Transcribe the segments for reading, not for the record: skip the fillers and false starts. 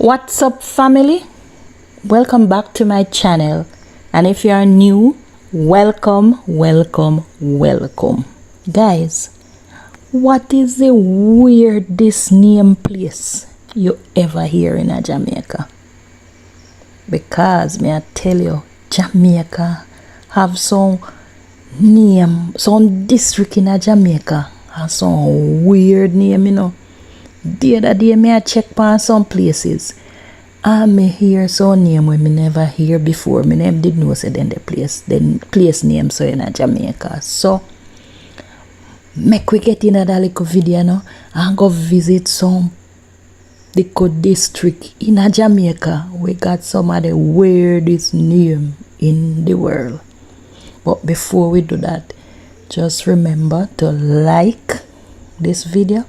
What's up, family? Welcome back to my channel, and if you are new, welcome. Guys, what is the weirdest name place you ever hear in a Jamaica? Because may I tell you, Jamaica have some district in a Jamaica have some weird name, you know. The other day, me I check on some places, and me hear some name we never hear before. Me never did know say then the place name so in a Jamaica. So make we get in that little video now and go visit some little district in a Jamaica. We got some of the weirdest name in the world. But before we do that, just remember to like this video,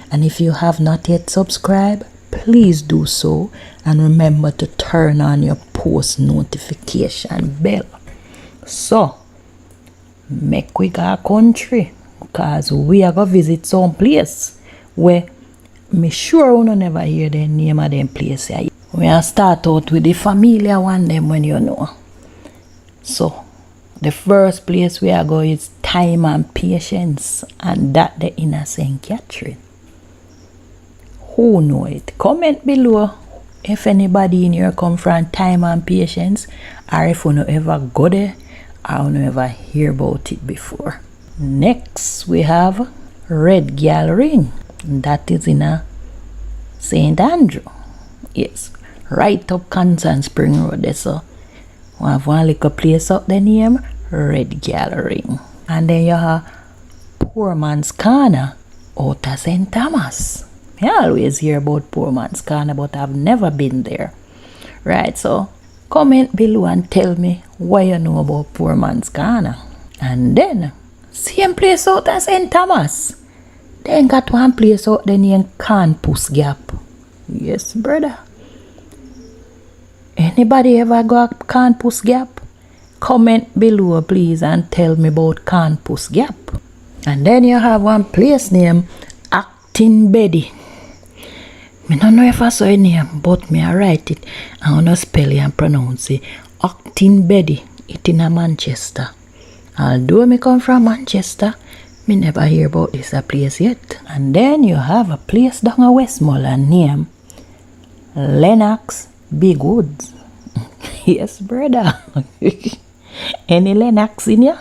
and if you have not yet subscribed, please do so, and remember to turn on your post notification bell. So make we go country, because we are going to visit some place where me sure you never hear the name of them place. We are start out with the familiar one them when you know. So the first place we are going is Time and Patience, and that the inner St. Catherine. Who know it? Comment below if anybody in here come from Time and Patience, or if you no ever go there or you no ever hear about it before. Next we have Red Girl Ring. That is in a St. Andrew. Yes, right up Constant Spring Road there. So we have one little place up the name Red Girl Ring. And then you have Poor Man's Corner out of St. Thomas. I always hear about Poor Man's Corner, but I've never been there. Right, so comment below and tell me what you know about Poor Man's Corner. And then, same place out of St. Thomas. Then got one place out there named Campus Gap. Yes, brother. Anybody ever go to Campus Gap? Comment below, please, and tell me about Campus Gap. And then you have one place named Acting Betty. I don't know if I saw a name, but me I write it. I want to spell it and pronounce it. Acting Betty. It in a Manchester. Although me come from Manchester, me never hear about this a place yet. And then you have a place down in Westmoreland named Lennox Big Woods. Yes, brother. Any Lennox in here?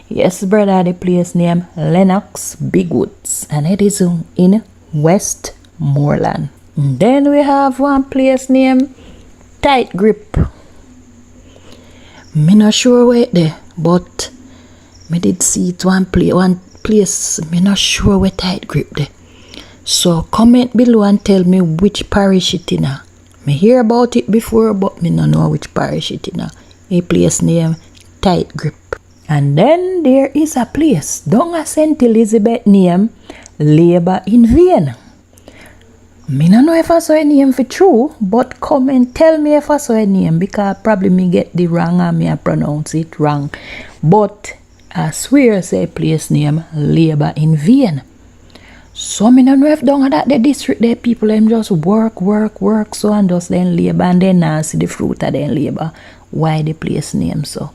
Yes, brother, the place named Lennox Big Woods, and it is in Westmoreland. And then we have one place named Tight Grip. Me not sure where it there, but me did see it one place. Me not sure where Tight Grip there. So comment below and tell me which parish it in. Me hear about it before, but me not know which parish it in. A place named Tight Grip. And then there is a place down at St. Elizabeth named Labor in Vain. Me no know if I saw a name for true, but come and tell me if I saw a name, because probably me get the wrong and me I pronounce it wrong. But I swear say a place named Labor in Vain. So me no know if down at the district there people them just work so and just then labor and then now see the fruit of then labor. Why the place name so?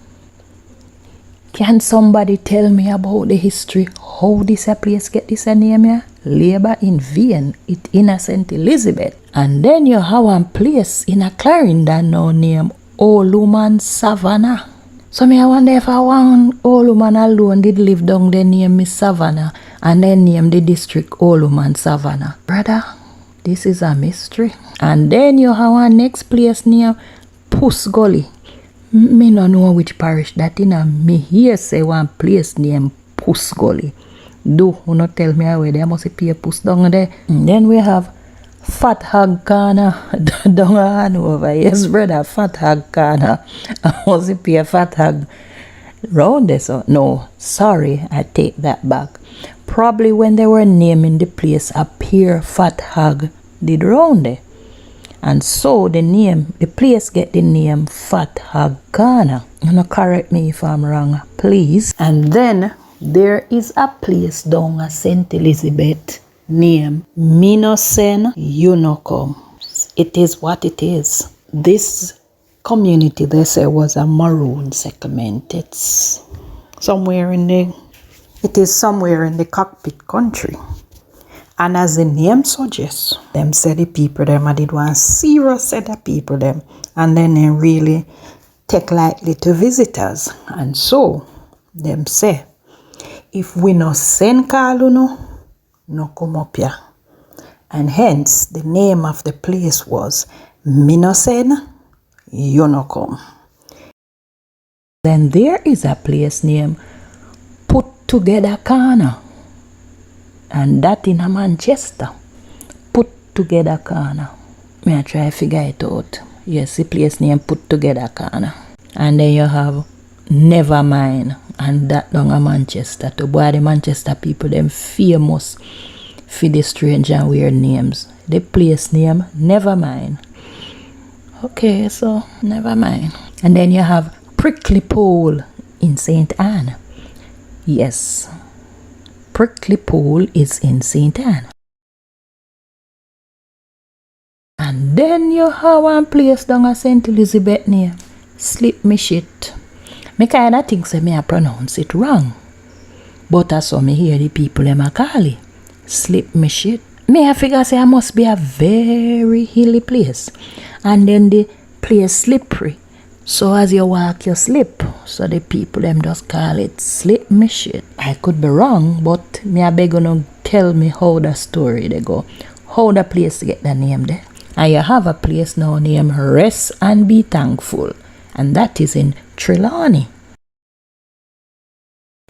Can somebody tell me about the history? How this a place get this a name here? Labor in Vain. It in a St. Elizabeth. And then you have one place in a Clarendon now named Oluman Savannah. So me I wonder if I want Oluman alone did live down there name Miss Savannah and then name the district Oluman Savannah. Brother, this is a mystery. And then you have one next place near Puss Gully. Me no know which parish that in a me here say one place named Puss Gully. Do you not tell me where there must be a puss down there. And then we have Fat Hog Corner down Hanover. Yes, brother, Fat Hog Corner. I must be a fat hog round there. So no, sorry, I take that back. Probably when they were naming the place, a pure fat hog did round there. And so the place get the name Fat Hog Corner. You know, correct me if I'm wrong, please. And then there is a place down at St. Elizabeth named Me-No-Sen-You-No-Come. it is what it is. This community, they say, was a maroon settlement. It is somewhere in the cockpit country. And as the name suggests, them say the people them, I did one serious set of people them, and then they really take lightly to visitors. And so them say, if we no send call no come up here. And hence the name of the place was Me-No-Sen-You-No-Come. Then there is a place named Putogether Corner, and that in a Manchester. Putogether Corner. Me I try to figure it out. Yes, the place named Putogether Corner. And then you have Nevermind, and that down a Manchester too. Boy, the Manchester people them famous for the strange and weird names. The place name Nevermind. Okay, so Nevermind. And then you have Prickly Pole in St. Anne. Yes, Prickly Pole is in St. Anne. And then you have one place down at St. Elizabeth near Slip Me Shit. Me kinda think say me I pronounce it wrong, but I saw me hear the people them a call it Slip Me Shit. Me I figure say I must be a very hilly place, and then the place slippery. So as you walk, you slip. So the people them just call it Slip Me Shit. I could be wrong, but me I beg you to tell me how the story they go, how the place get the name there. And you have a place now named Rest and Be Thankful, and that is in Trelawney.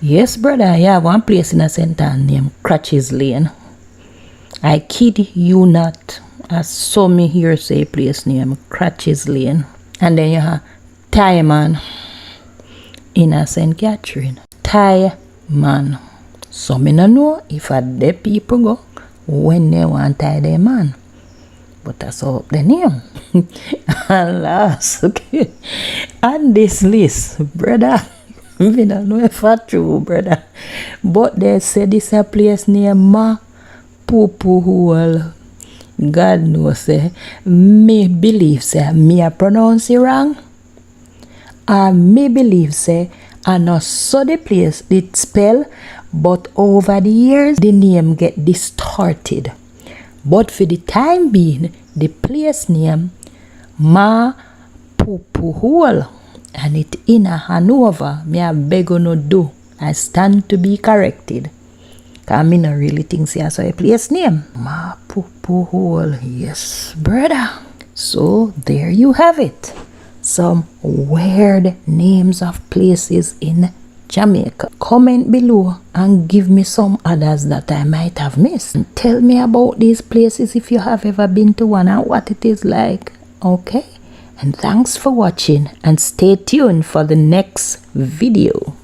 Yes, brother, you have one place in a center named Crutches Lane. I kid you not. I saw me here say place named Crutches Lane. And then you have Thai Man in a St. Catherine. Thai Man. So me no know if a the people go when they want tie their man. But that's all the name. And last, okay. On this list, brother, we don't know if it's true, brother. But they say this a place near Ma Poo Hole. God knows, say, me believe, say, me a pronounce it wrong. Or me believe, say, I know so the place did spell, but over the years, the name get distorted. But for the time being, the place name Ma Poo Hole, and it in a Hanover. Me a beg you no do. I stand to be corrected. Cause me no really think say I saw a place name. Ma Poo Hole. Yes, brother. So there you have it. Some weird names of places in Jamaica. Comment below and give me some others that I might have missed. And tell me about these places if you have ever been to one and what it is like. Okay? And thanks for watching, and stay tuned for the next video.